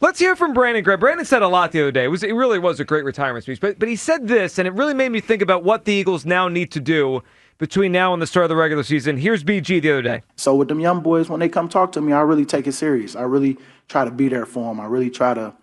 Let's hear from Brandon Graham. Brandon said a lot the other day. It really was a great retirement speech. But he said this, and it really made me think about what the Eagles now need to do between now and the start of the regular season. Here's BG the other day. So with them young boys, when they come talk to me, I really take it serious. I really try to be there for them. I really try to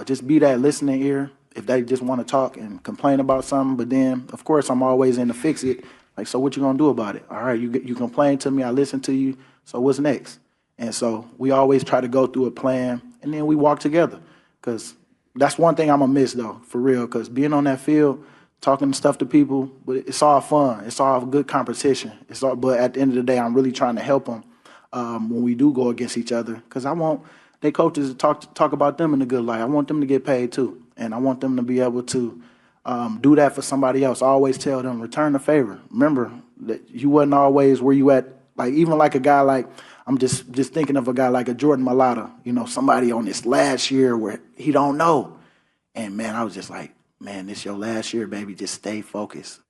just be that listening ear if they just want to talk and complain about something. But then, of course, I'm always in to fix it. Like, so what you going to do about it? All right, you complain to me, I listen to you, so what's next? And so we always try to go through a plan, and then we walk together. Because that's one thing I'm going to miss, though, for real, because being on that field, talking stuff to people, but it's all fun. It's all good competition. But at the end of the day, I'm really trying to help them when we do go against each other, because I want their coaches to talk about them in a good light. I want them to get paid too, and I want them to be able to do that for somebody else. I always tell them, return the favor. Remember that you wasn't always where you at. Like even like a guy like, I'm just thinking of a guy like a Jordan Mailata, somebody on this last year where he don't know. And man, I was just like, man, this your last year, baby. Just stay focused.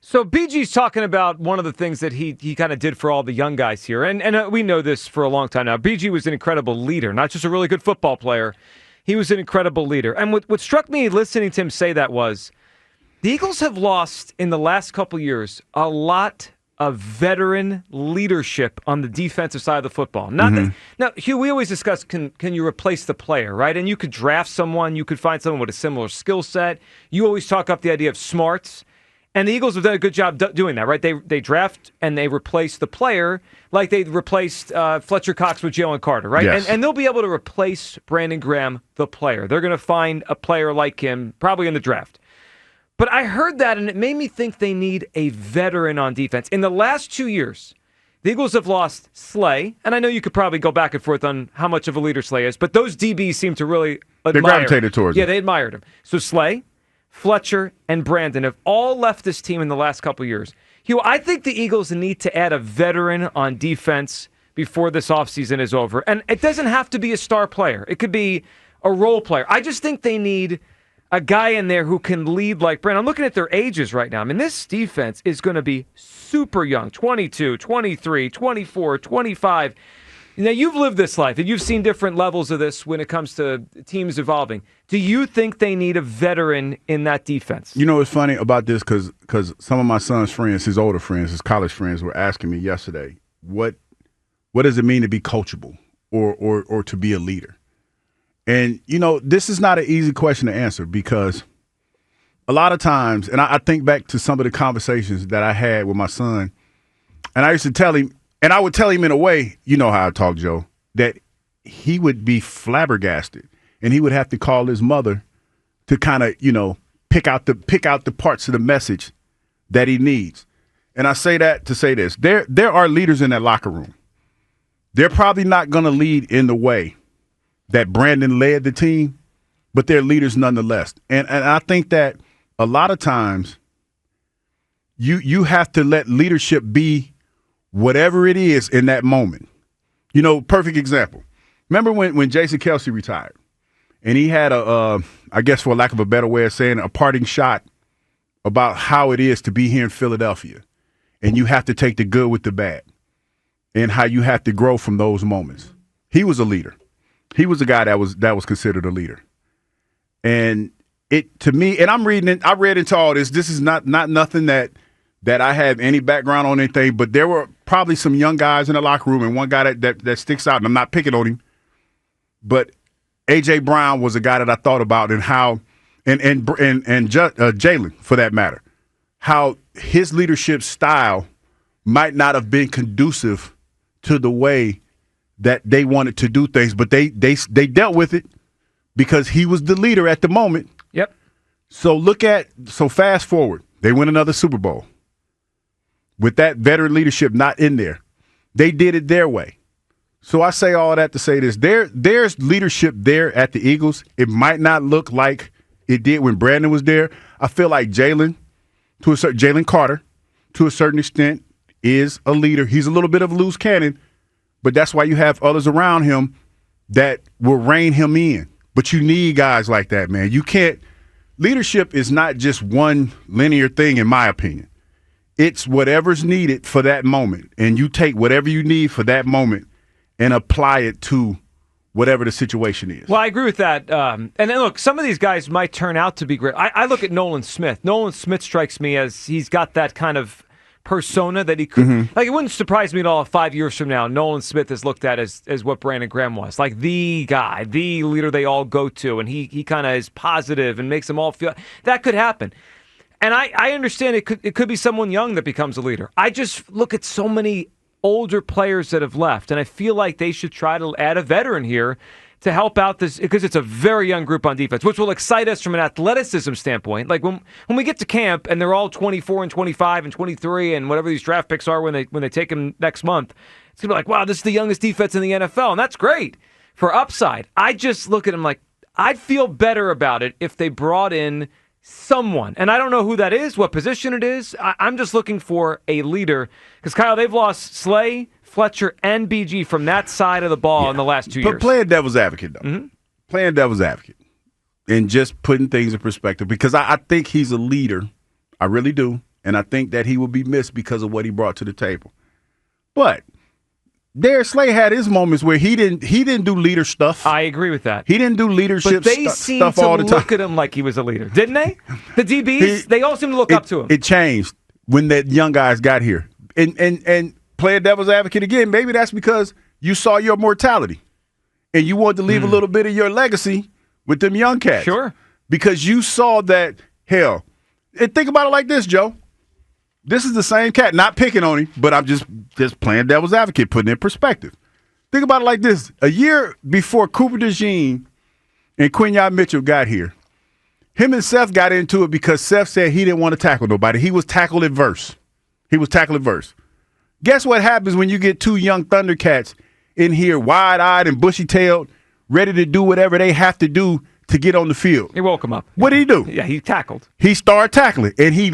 So BG's talking about one of the things that he kind of did for all the young guys here. And we know this for a long time now. BG was an incredible leader, not just a really good football player. He was an incredible leader. And what struck me listening to him say that was the Eagles have lost in the last couple years a lot of veteran leadership on the defensive side of the football. Now, Hugh, we always discuss can you replace the player, right? And you could draft someone, you could find someone with a similar skill set. You always talk up the idea of smarts. And the Eagles have done a good job doing that, right? They draft and they replace the player like they replaced Fletcher Cox with Jalen Carter, right? Yes. And they'll be able to replace Brandon Graham, the player. They're going to find a player like him probably in the draft. But I heard that, and it made me think they need a veteran on defense. In the last 2 years, the Eagles have lost Slay, and I know you could probably go back and forth on how much of a leader Slay is, but those DBs seem to really admire They gravitated towards him. Yeah, they admired him. So Slay, Fletcher, and Brandon have all left this team in the last couple of years. Hugh, I think the Eagles need to add a veteran on defense before this offseason is over. And it doesn't have to be a star player. It could be a role player. I just think they need a guy in there who can lead like Brandon. I'm looking at their ages right now. I mean, this defense is going to be super young, 22, 23, 24, 25. Now, you've lived this life, and you've seen different levels of this when it comes to teams evolving. Do you think they need a veteran in that defense? You know what's funny about this? Because some of my son's friends, his older friends, his college friends, were asking me yesterday, what does it mean to be coachable or to be a leader? And, this is not an easy question to answer because a lot of times, and I think back to some of the conversations that I had with my son, and I used to tell him, and I would tell him in a way, you know how I talk, Joe, that he would be flabbergasted and he would have to call his mother to kind of, pick out the parts of the message that he needs. And I say that to say this. There are leaders in that locker room. They're probably not going to lead in the way that Brandon led the team, but they're leaders nonetheless. And I think that a lot of times you have to let leadership be whatever it is in that moment. Perfect example. Remember when Jason Kelce retired and he had I guess for lack of a better way of saying it, a parting shot about how it is to be here in Philadelphia. And you have to take the good with the bad and how you have to grow from those moments. He was a leader. He was a guy that was considered a leader. And it, to me, and I'm reading it, I read into all this. This is not nothing that I have any background on anything, but there were probably some young guys in the locker room, and one guy that sticks out, and I'm not picking on him, but A.J. Brown was a guy that I thought about and how, and Jalen, for that matter, how his leadership style might not have been conducive to the way that they wanted to do things, but they dealt with it because he was the leader at the moment. Yep. So fast forward, they win another Super Bowl. With that veteran leadership not in there, they did it their way. So I say all that to say this. There's leadership there at the Eagles. It might not look like it did when Brandon was there. I feel like Jalen Carter, to a certain extent, is a leader. He's a little bit of a loose cannon, but that's why you have others around him that will rein him in. But you need guys like that, man. You can't – leadership is not just one linear thing, in my opinion. It's whatever's needed for that moment, and you take whatever you need for that moment and apply it to whatever the situation is. Well, I agree with that. And then look, some of these guys might turn out to be great. I look at Nolan Smith. Nolan Smith strikes me as he's got that kind of persona that he could. Like, it wouldn't surprise me at all if 5 years from now, Nolan Smith is looked at as what Brandon Graham was. Like the guy, the leader they all go to, and he kind of is positive and makes them all feel. That could happen. And I understand it could be someone young that becomes a leader. I just look at so many older players that have left, and I feel like they should try to add a veteran here to help out this, because it's a very young group on defense, which will excite us from an athleticism standpoint. Like when we get to camp and they're all 24 and 25 and 23 and whatever these draft picks are when they take them next month, it's going to be like, wow, this is the youngest defense in the NFL, and that's great for upside. I just look at them like, I'd feel better about it if they brought in someone. And I don't know who that is, what position it is. I'm just looking for a leader. Because, Kyle, they've lost Slay, Fletcher, and BG from that side of the ball in the last 2 years. But playing devil's advocate, though. Playing devil's advocate. And just putting things in perspective. Because I think he's a leader. I really do. And I think that he will be missed because of what he brought to the table. But Darius Slay had his moments where he didn't do leader stuff. I agree with that. He didn't do leadership stuff all the time. But they seemed to look at him like he was a leader, didn't they? The DBs, they all seem to look up to him. It changed when the young guys got here. And playing devil's advocate again, maybe that's because you saw your mortality and you wanted to leave a little bit of your legacy with them young cats. Sure. Because you saw that, hell, and think about it like this, Joe. This is the same cat, not picking on him, but I'm just playing devil's advocate, putting it in perspective. Think about it like this. A year before Cooper DeJean and Quinyon Mitchell got here, him and Seth got into it because Seth said he didn't want to tackle nobody. He was tackle adverse. Guess what happens when you get two young Thundercats in here, wide-eyed and bushy-tailed, ready to do whatever they have to do to get on the field? He woke him up. What did he do? Yeah, he tackled. He started tackling, and he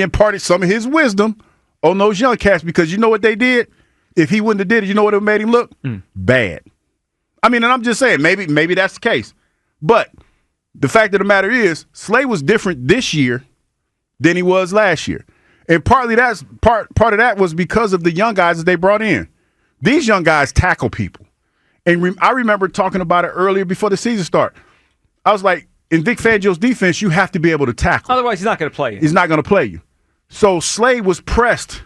imparted some of his wisdom on those young cats, because you know what they did? If he wouldn't have did it, you know what it made him look? Bad. I mean, and I'm just saying, maybe that's the case. But the fact of the matter is, Slay was different this year than he was last year. And partly that's part of that was because of the young guys that they brought in. These young guys tackle people. And I remember talking about it earlier before the season started. I was like, in Vic Fangio's defense, you have to be able to tackle. Otherwise, he's not going to play you. He's not going to play you. So Slay was pressed.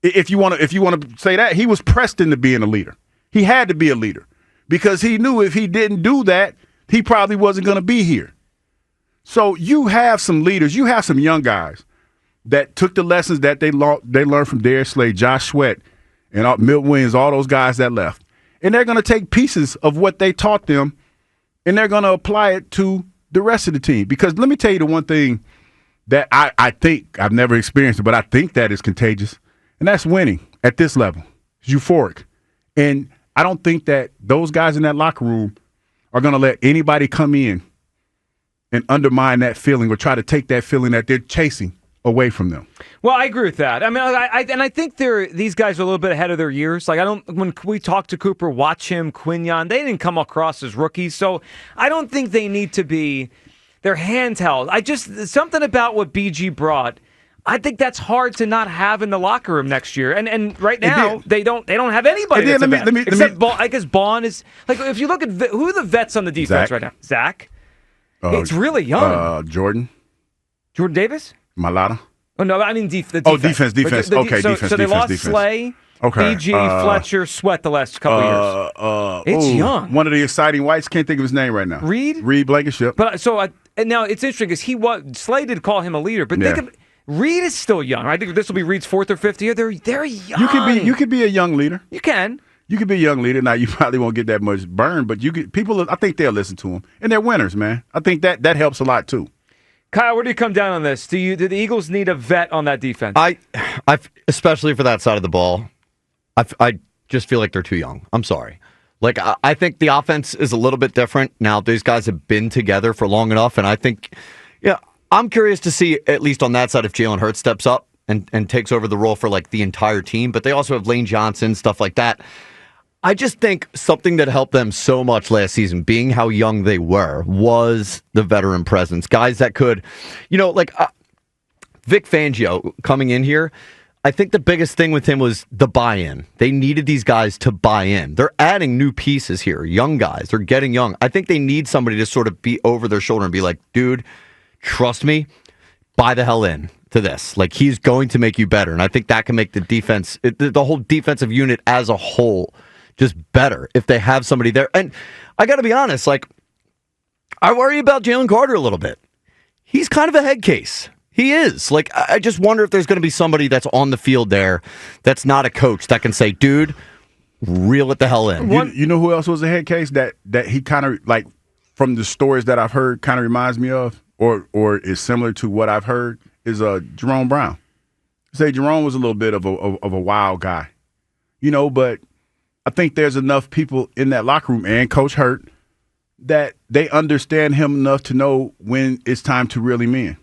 If you want to say that, he was pressed into being a leader. He had to be a leader because he knew if he didn't do that, he probably wasn't going to be here. So you have some leaders. You have some young guys that took the lessons that they learned from Darius Slay, Josh Sweat, and Milt Williams, all those guys that left. And they're going to take pieces of what they taught them, and they're going to apply it to the rest of the team. Because let me tell you the one thing that I think, I've never experienced it, but I think that is contagious, and that's winning at this level. It's euphoric. And I don't think that those guys in that locker room are going to let anybody come in and undermine that feeling or try to take that feeling that they're chasing away from them. Well, I agree with that. I mean, I think these guys are a little bit ahead of their years. Like, when we talk to Cooper, watch him, Quinyon, they didn't come across as rookies, so I don't think they need to be. They're handheld. Something about what BG brought, I think that's hard to not have in the locker room next year. And right now they don't have anybody. Except I guess Bond is like, if you look at who are the vets on the defense right now, Zach. It's really young. Jordan Davis. Malata? Oh, no, I mean defense. Oh, defense. Defense. So they lost Slay, BG, Fletcher, Sweat the last couple years. It's young. One of the exciting whites, can't think of his name right now. Reed Blankenship. But and now it's interesting because Slay did call him a leader, but think of Reed is still young. I think this will be Reed's fourth or fifth year. They're young. You could be a young leader. You can. You could be a young leader. Now, you probably won't get that much burn, but people, I think they'll listen to them. And they're winners, man. I think that helps a lot, too. Kyle, where do you come down on this? Do the Eagles need a vet on that defense? I especially for that side of the ball, I just feel like they're too young. I'm sorry. Like, I think the offense is a little bit different now. These guys have been together for long enough, and I think, I'm curious to see, at least on that side, if Jalen Hurts steps up and takes over the role for, like, the entire team. But they also have Lane Johnson, stuff like that. I just think something that helped them so much last season, being how young they were, was the veteran presence. Guys that could, like Vic Fangio coming in here, I think the biggest thing with him was the buy-in. They needed these guys to buy in. They're adding new pieces here, young guys. They're getting young. I think they need somebody to sort of be over their shoulder and be like, dude, trust me, buy the hell in to this. Like, he's going to make you better. And I think that can make the defense, the whole defensive unit as a whole, just better if they have somebody there. And I got to be honest, like, I worry about Jalen Carter a little bit. He's kind of a head case. He is. Like, I just wonder if there's going to be somebody that's on the field there that's not a coach that can say, dude, reel it the hell in. You know who else was a head case that he kind of, like, from the stories that I've heard, kind of reminds me of, or is similar to what I've heard, is Jerome Brown. Say Jerome was a little bit of a wild guy, but I think there's enough people in that locker room and Coach Hurt that they understand him enough to know when it's time to reel him in.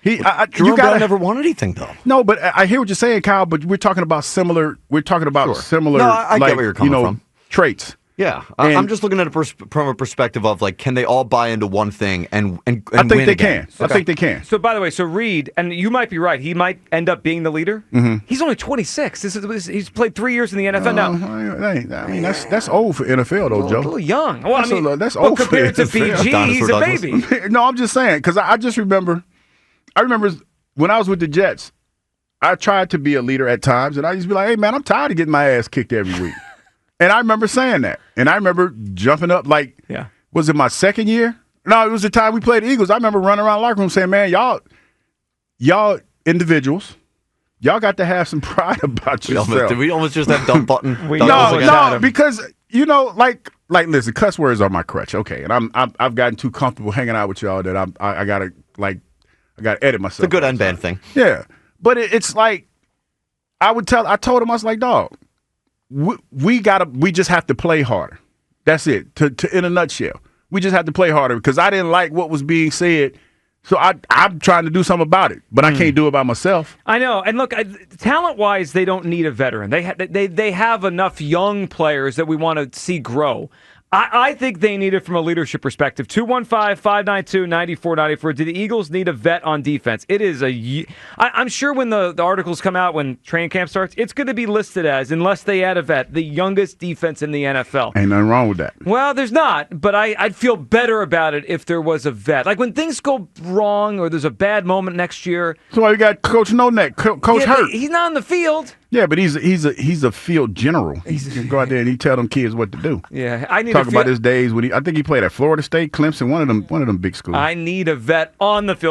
Jerome Brown never won anything, though. No, but I hear what you're saying, Kyle. But we're talking about similar. We're talking about similar. No, I get where you're coming from. Traits. Yeah, I'm just looking at it from a perspective of, like, can they all buy into one thing and I think win they again? can. I think they can. So, by the way, Reed, and you might be right, he might end up being the leader. Mm-hmm. He's only 26. He's played 3 years in the NFL now. I mean, that's old for NFL, though, Joe. A little young. Well, that's old compared for to BG, he's a baby. No, I'm just saying, because I just remember. I remember when I was with the Jets, I tried to be a leader at times, and I used to be like, hey, man, I'm tired of getting my ass kicked every week. And I remember saying that. And I remember jumping up, like, was it my second year? No, it was the time we played the Eagles. I remember running around the locker room saying, man, y'all individuals, y'all got to have some pride about yourself. Did we almost just have dump button? No, because, like, listen, cuss words are my crutch. Okay, and I've gotten too comfortable hanging out with y'all that I gotta edit myself. It's a good and bad thing. Yeah, but it's like I told him, I was like, dog, we just have to play harder. That's it. To in a nutshell, we just have to play harder because I didn't like what was being said. So I'm trying to do something about it, but I can't do it by myself. I know. And look, talent-wise, they don't need a veteran. They have enough young players that we want to see grow. I think they need it from a leadership perspective. 215-592-9494. Do the Eagles need a vet on defense? It is I'm sure when the articles come out, when training camp starts, it's going to be listed as, unless they add a vet, the youngest defense in the NFL. Ain't nothing wrong with that. Well, there's not, but I'd feel better about it if there was a vet. Like when things go wrong or there's a bad moment next year. So why you got Coach No Neck, Coach Hurt? He's not on the field. Yeah, but he's a field general. He can go out there and he tell them kids what to do. Yeah, I need talk about his days when I think he played at Florida State, Clemson, one of them big schools. I need a vet on the field.